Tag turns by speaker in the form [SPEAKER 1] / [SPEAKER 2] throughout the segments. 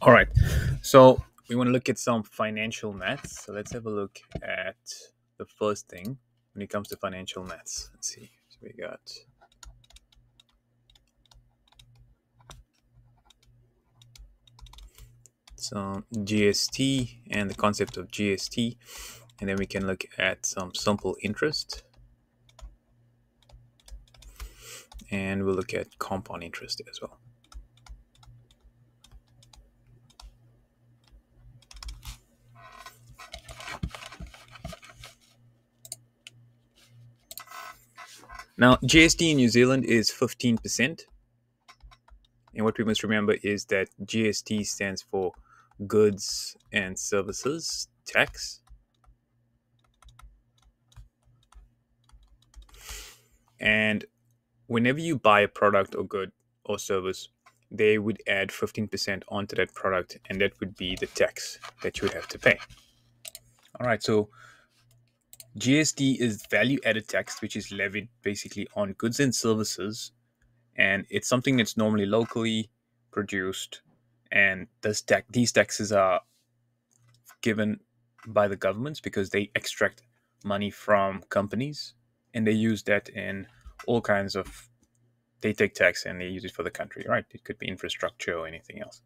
[SPEAKER 1] All right. So we want to look at some financial maths. So let's have a look at the first thing when it comes to financial maths. Let's see. So we got some GST and the concept of GST. And then we can look at some simple interest. And we'll look at compound interest as well. Now, GST in New Zealand is 15%. And what we must remember is that GST stands for Goods and Services Tax. And whenever you buy a product or good or service, they would add 15% onto that product, and that would be the tax that you would have to pay. All right, so GST is value added tax, which is levied basically on goods and services, and it's something that's normally locally produced. And these taxes are given by the governments because they extract money from companies, and they use that in all kinds of they take tax and they use it for the country, right? It could be infrastructure or anything else.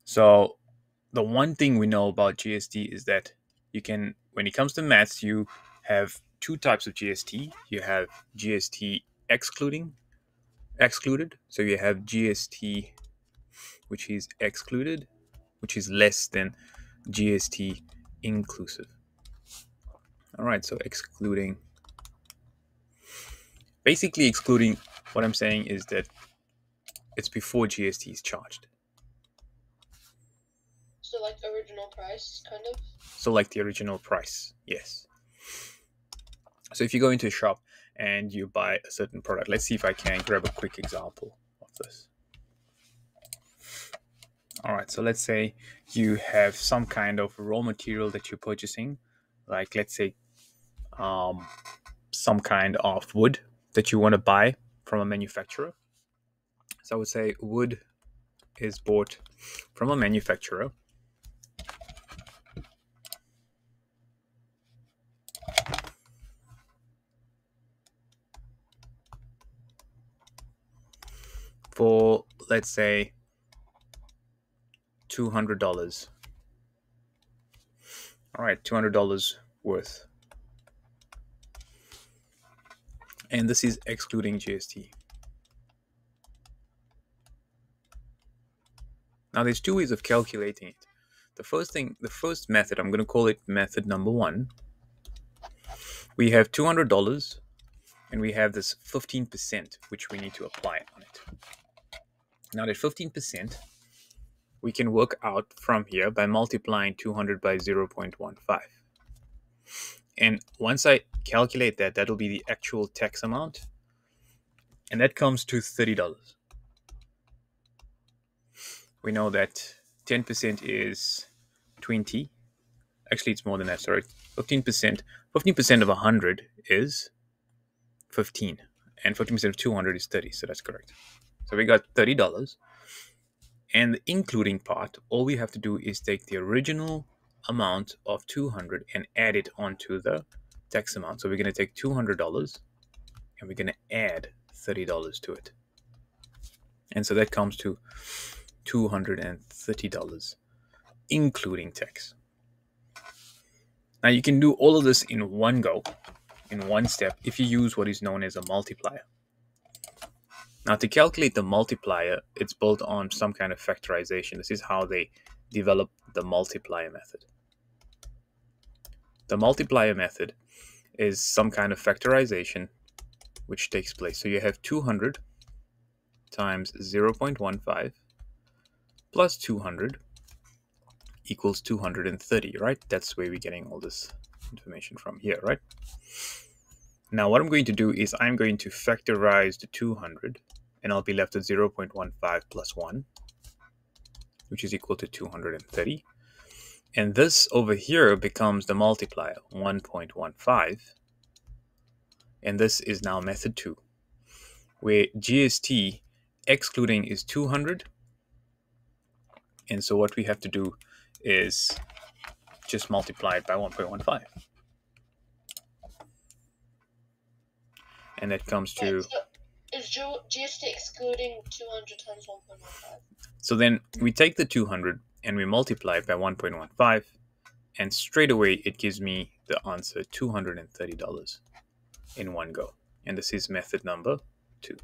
[SPEAKER 1] So the one thing we know about GST is that you can, when it comes to maths, you have two types of GST. You have GST excluded. So you have GST which is excluded, which is less than GST inclusive. All right, so basically excluding, what I'm saying is that it's before GST is charged.
[SPEAKER 2] So like original price, kind of?
[SPEAKER 1] So like the original price, yes. So if you go into a shop and you buy a certain product, let's see if I can grab a quick example of this. All right, so let's say you have some kind of raw material that you're purchasing, like let's say some kind of wood that you want to buy from a manufacturer. So I would say wood is bought from a manufacturer. For, let's say, $200. All right, $200 worth. And this is excluding GST. Now there's two ways of calculating it. The first method, I'm going to call it method number one. We have $200 and we have this 15% which we need to apply on it. Now that 15%, we can work out from here by multiplying 200 by 0.15. And once I calculate that, that'll be the actual tax amount. And that comes to $30. We know that 10% is 20. Actually, it's more than that, sorry. 15%. 15% of 100 is 15. And 15% of 200 is 30. So that's correct. So we got $30. And the including part, all we have to do is take the original amount of 200 and add it onto the tax amount. So we're going to take $200 and we're going to add $30 to it. And so that comes to $230, including tax. Now you can do all of this in one go, in one step, if you use what is known as a multiplier. Now to calculate the multiplier, it's built on some kind of factorization. This is how they develop the multiplier method. The multiplier method is some kind of factorization which takes place. So you have 200 times 0.15 plus 200 equals 230, right? That's where we're getting all this information from here, right? Now what I'm going to do is I'm going to factorize the 200 and I'll be left with 0.15 plus 1, which is equal to 230. And this over here becomes the multiplier, 1.15. And this is now method 2, where GST excluding is 200 And so what we have to do is just multiply it by 1.15. And that comes to...
[SPEAKER 2] Wait, so is GST excluding 200 times 1.15?
[SPEAKER 1] So then we take the 200 and we multiply it by 1.15, and straight away it gives me the answer $230 in one go. And this is method number 2.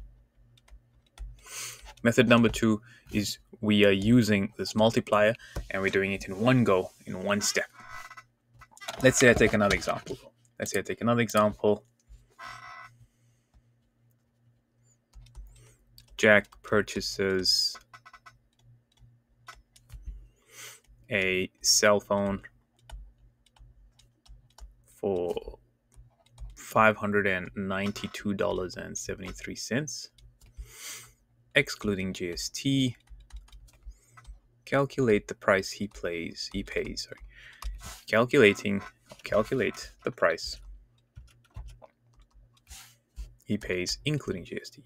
[SPEAKER 1] Method number 2 is we are using this multiplier and we're doing it in one go, in one step. Let's say I take another example. Jack purchases a cell phone for $592.73, excluding GST. Calculate the price he pays. Calculate the price he pays, including GST.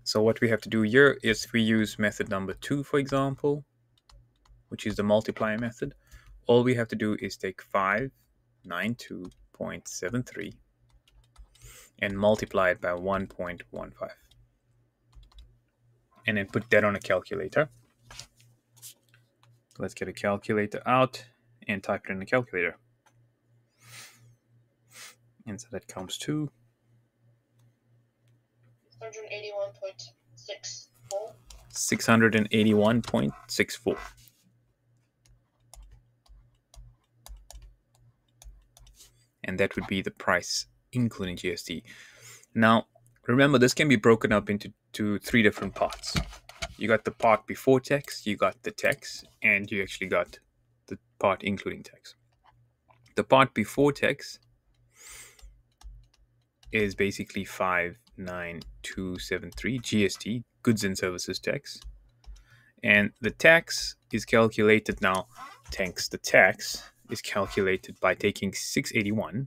[SPEAKER 1] So what we have to do here is we use method number 2, for example, which is the multiplier method. All we have to do is take 592.73 and multiply it by 1.15. And then put that on a calculator. Let's get a calculator out and type it in the calculator. And so that comes to
[SPEAKER 2] 681.64.
[SPEAKER 1] 681.64. And that would be the price, including GST. Now, remember, this can be broken up into 3 different parts. You got the part before tax, you got the tax, and you actually got the part including tax. The part before tax is basically 59273 GST, goods and services tax. And the tax is calculated now. The tax is calculated by taking 681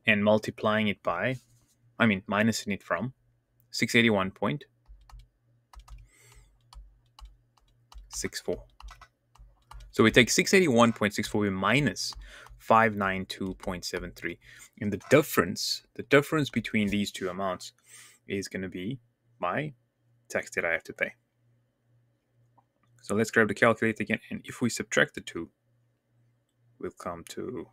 [SPEAKER 1] and multiplying it by, minusing it from 681.64. So we take 681.64, we minus 592.73. And the difference between these two amounts is going to be my tax that I have to pay. So let's grab the calculator again. And if we subtract the two, we'll come to,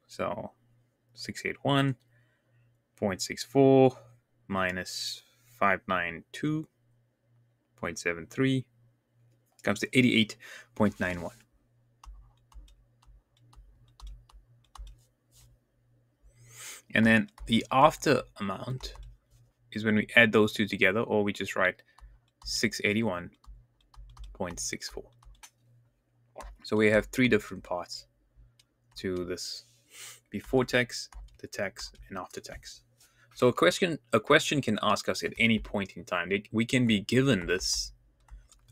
[SPEAKER 1] 681.64 minus 592.73 comes to 88.91. And then the after amount is when we add those two together, or we just write 681.64. So we have 3 different parts to this: before tax, the tax, and after tax. So a question can ask us at any point in time. We can be given this,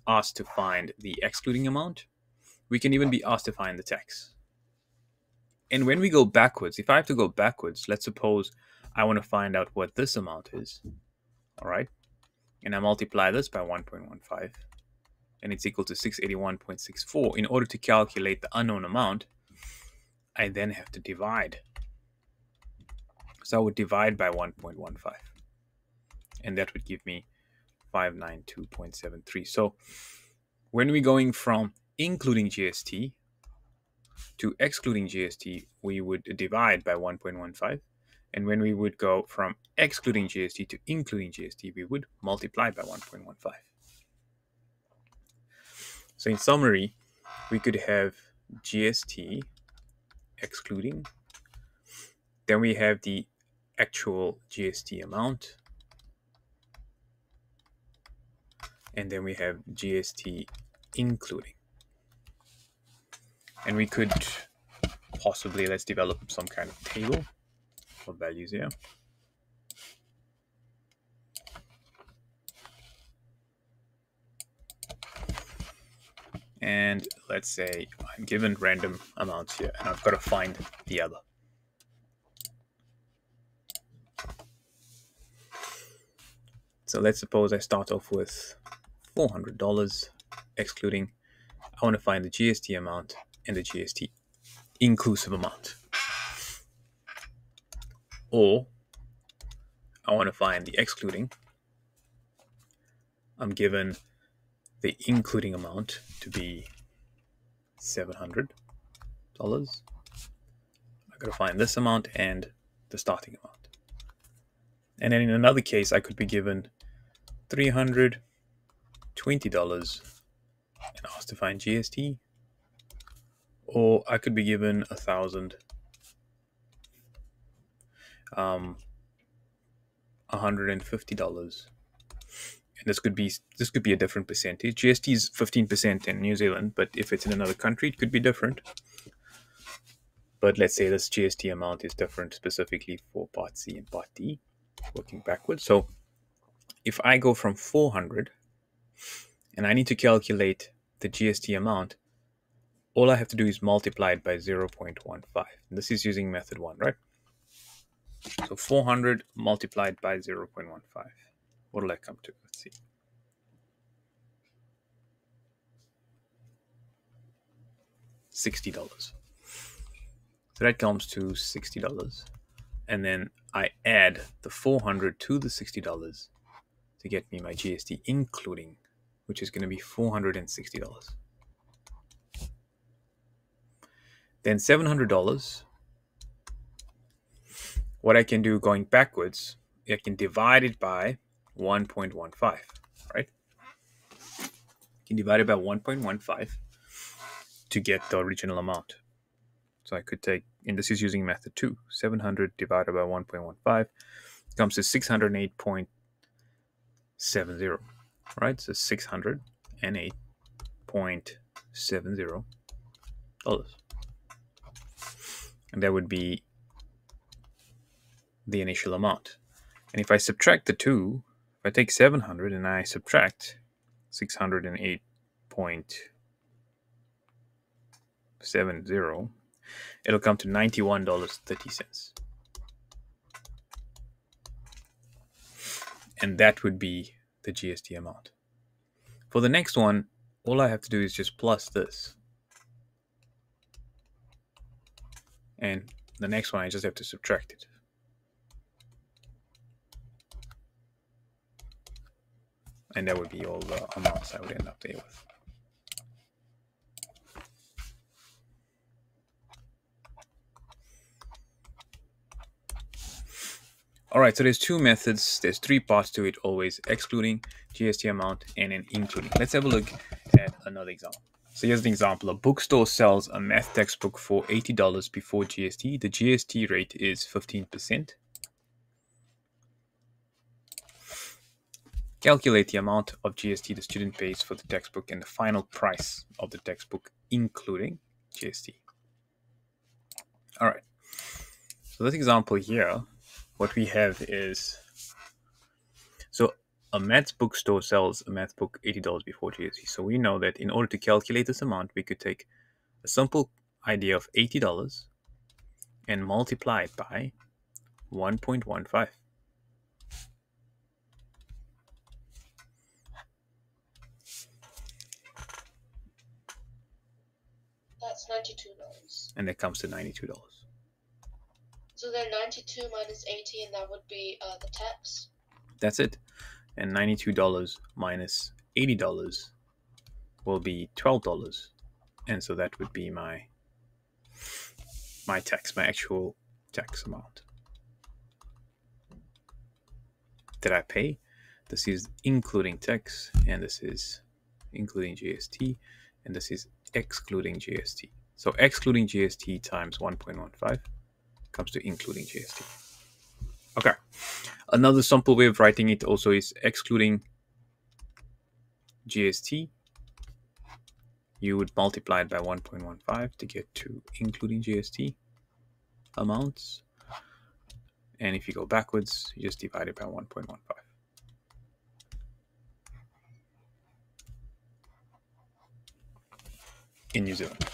[SPEAKER 1] asked to find the excluding amount. We can even be asked to find the tax. And when we go backwards, if I have to go backwards, let's suppose I want to find out what this amount is. All right. And I multiply this by 1.15. And it's equal to 681.64. In order to calculate the unknown amount, I then have to divide. So I would divide by 1.15. And that would give me 592.73. So when we're going from including GST to excluding GST, we would divide by 1.15. And when we would go from excluding GST to including GST, we would multiply by 1.15. So in summary, we could have GST excluding, then we have the actual GST amount, and then we have GST including. And we could possibly, let's develop some kind of table of values here. And let's say I'm given random amounts here, and I've got to find the other. So let's suppose I start off with $400, excluding. I want to find the GST amount and the GST inclusive amount. Or I want to find the excluding. I'm given the including amount to be $700. I got to find this amount and the starting amount. And then in another case, I could be given $320 and asked to find GST. Or I could be given $1,000, $150. And this could be a different percentage. GST is 15% in New Zealand, but if it's in another country, it could be different. But let's say this GST amount is different specifically for Part C and Part D, working backwards. So if I go from 400 and I need to calculate the GST amount, all I have to do is multiply it by 0.15. This is using method 1, right? So 400 multiplied by 0.15. What will that come to? Let's see. $60. So that comes to $60. And then I add the 400 to the $60 to get me my GST including, which is going to be $460. Then $700. What I can do going backwards, I can divide it by 1.15, right? You can divide it by 1.15 to get the original amount. So I could take, and this is using method 2, 700 divided by 1.15 comes to 608.70, right? So $608.70. And that would be the initial amount. And if I subtract the two, if I take 700 and I subtract 608.70, it'll come to $91.30. And that would be the GST amount. For the next one, all I have to do is just plus this. And the next one, I just have to subtract it. And that would be all the amounts I would end up there with. All right, so there's two methods. There's three parts to it always: excluding, GST amount, and then including. Let's have a look at another example. So here's an example. A bookstore sells a math textbook for $80 before GST. The GST rate is 15%. Calculate the amount of GST the student pays for the textbook and the final price of the textbook, including GST. All right. So this example here, what we have is, so a math bookstore sells a math book $80 before GST. So we know that in order to calculate this amount, we could take a simple idea of $80 and multiply it by 1.15.
[SPEAKER 2] That's $92.
[SPEAKER 1] And that comes to $92.
[SPEAKER 2] So then 92 minus 80, and that would be the tax.
[SPEAKER 1] That's it. And $92 minus $80 will be $12. And so that would be my tax, my actual tax amount that I pay. This is including tax, and this is including GST, and this is excluding GST. So excluding GST times 1.15 comes to including GST. Okay. Another simple way of writing it also is excluding GST. You would multiply it by 1.15 to get to including GST amounts. And if you go backwards, you just divide it by 1.15. in New Zealand.